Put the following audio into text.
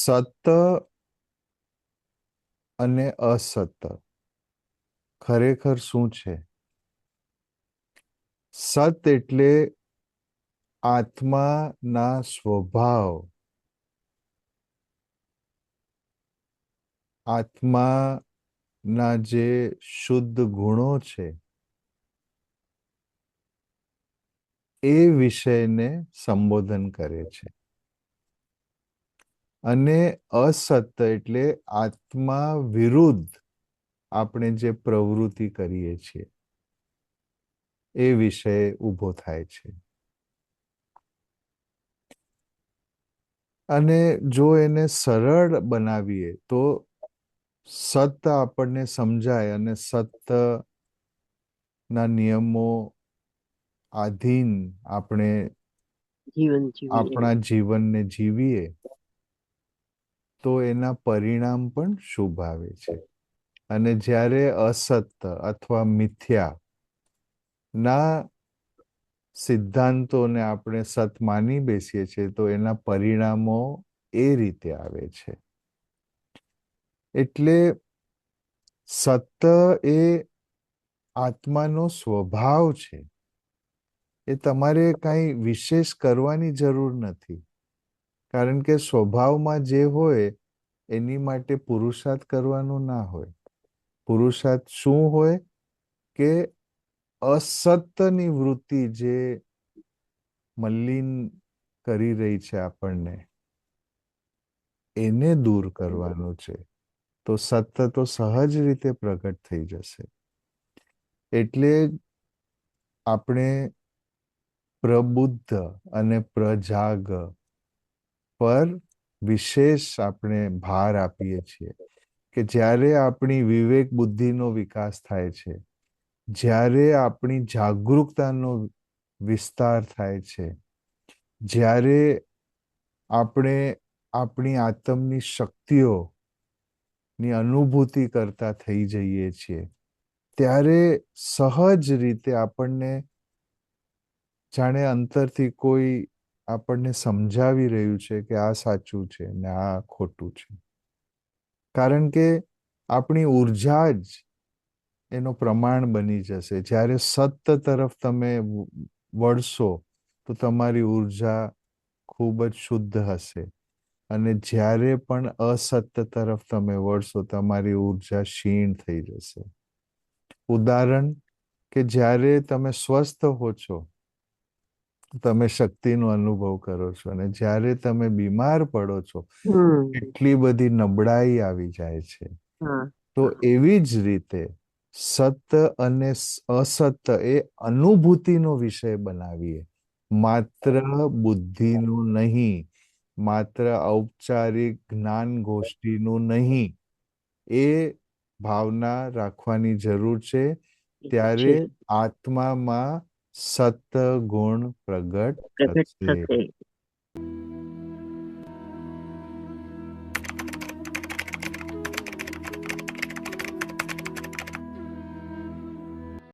સત અને અસત ખરેખર શું છે? સત એટલે આત્માના સ્વભાવ, આત્માના જે શુદ્ધ ગુણો છે એ વિષયને સંબોધન કરે છે. અને અસત એટલે આત્મા વિરુદ્ધ આપણે જે પ્રવૃત્તિ કરીએ છીએ એ વિષય ઊભો થાય છે. અને જો એને સરળ બનાવીએ તો સત આપણને સમજાય અને સત ના નિયમો આધીન આપણે જીવન જીવીએ. આપણા જીવનને જીવીએ તો એના પરિણામ પણ શુભ આવે છે. અને જ્યારે અસત અથવા મિથ્યા ના સિદ્ધાંતોને આપણે સત માની બેસીએ છીએ તો એના પરિણામો એ રીતે આવે છે. એટલે સત એ આત્માનો સ્વભાવ છે. એ તમારે કાંઈ વિશેષ કરવાની જરૂર નથી. કારણ કે સ્વભાવમાં જે હોય એની માટે પુરુષાર્થ કરવાનો ના હોય. પુરુષાર્થ શું હોય કે અસત્યની વૃત્તિ જે મલિન કરી રહી છે આપણને એને દૂર કરવાનું છે. તો સત્ય તો સહજ રીતે પ્રગટ થઈ જશે. એટલે આપણે પ્રબુદ્ધ અને પ્રજાગ પર વિશેષ આપણે ભાર આપીએ છીએ કે જ્યારે આપણી વિવેક બુદ્ધિનો વિકાસ થાય છે, જ્યારે આપણી જાગૃતતાનો વિસ્તાર થાય છે, જ્યારે આપણે આપણી આત્મની શક્તિઓની અનુભૂતિ કરતા થઈ જઈએ છીએ, ત્યારે સહજ રીતે આપણને જાણે અંતરથી કોઈ આપણને સમજાવી રહ્યું છે કે આ સાચું છે ને આ ખોટું છે. કારણ કે આપણી ઉર્જા જ એનો પ્રમાણ બની જશે. જ્યારે સત્ય તરફ તમે વળશો તો તમારી ઉર્જા ખૂબ જ શુદ્ધ હશે. અને જ્યારે પણ અસત્ય તરફ તમે વળશો તમારી ઉર્જા ક્ષીણ થઈ જશે. ઉદાહરણ કે જ્યારે તમે સ્વસ્થ હો છો તમે શક્તિનો અનુભવ કરો છો અને જ્યારે તમે બીમાર પડો છો એટલી બધી નબળાઈ આવી જાય છે. તો એવી જ રીતે સત્ય અને અસત્ય એ અનુભૂતિનો વિષય બનાવીએ, માત્ર બુદ્ધિનું નહીં, માત્ર ઔપચારિક જ્ઞાન ગોષ્ઠીનું નહીં. એ ભાવના રાખવાની જરૂર છે. ત્યારે આત્મામાં સત ગુણ પ્રગટ થશે.